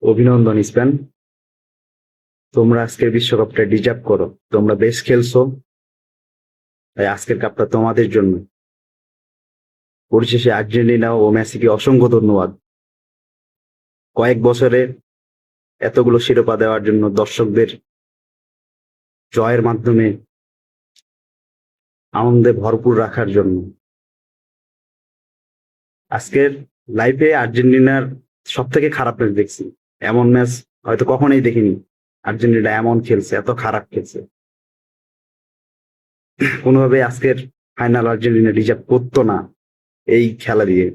অভিনন্দন স্পেন, তোমরা আজকের বিশ্বকাপটা ডিজার্ভ করো। তোমরা বেশ খেলছো, তাই আজকের কাপটা তোমাদের জন্য। পরিশেষে আর্জেন্টিনা ও মেসিকে অসংখ্য ধন্যবাদ কয়েক বছরে এতগুলো শিরোপা দেওয়ার জন্য, দর্শকদের জয়ের মাধ্যমে আনন্দে ভরপুর রাখার জন্য। আজকের লাইফে আর্জেন্টিনার সব থেকে খারাপ ম্যাচ দেখছি। এমন ম্যাচ হয়তো কখনোই দেখিনি। আর্জেন্টিনা এমন খেলছে, এত খারাপ খেলছে। কোনোভাবে আজকের ফাইনাল আর্জেন্টিনা ডিজার্ভ করতো না এই খেলা দিয়ে।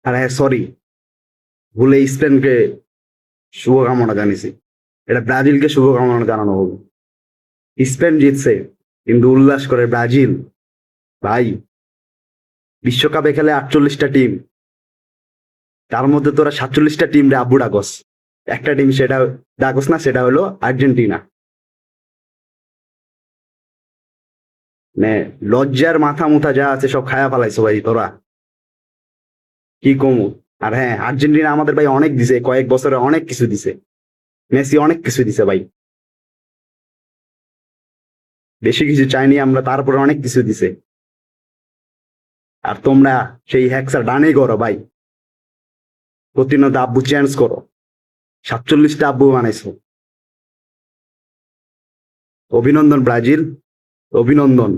আর হ্যাঁ, সরি, ভুলে স্পেনকে শুভকামনা জানিয়েছি। এটা ব্রাজিলকে শুভকামনা জানানো হবে। স্পেন জিতছে কিন্তু উল্লাস করে ব্রাজিল। ভাই, বিশ্বকাপে খেলে 48টা টিম, তার মধ্যে তোরা 47টা টিম রে আব্বু ডাকস। একটা টিম সেটা ডাকস না, সেটা হলো আর্জেন্টিনা। মানে লজ্জার মাথা মুথা যা আছে সব খায়া ফেলাইছো ভাই তোরা, কি কমু। আর হ্যাঁ, আর্জেন্টিনা আমাদের ভাই অনেক দিছে, কয়েক বছরে অনেক কিছু দিছে। মেসি অনেক কিছু দিছে ভাই, বেশি কিছু চাইনি আমরা, তারপরে অনেক কিছু দিছে। আর তোমরা সেই হ্যাকসা ডানে করো ভাই, প্রতিনিয়ত আব্বু চেঞ্জ করো। 47টা আব্বু বানাইছো। অভিনন্দন ব্রাজিল, অভিনন্দন।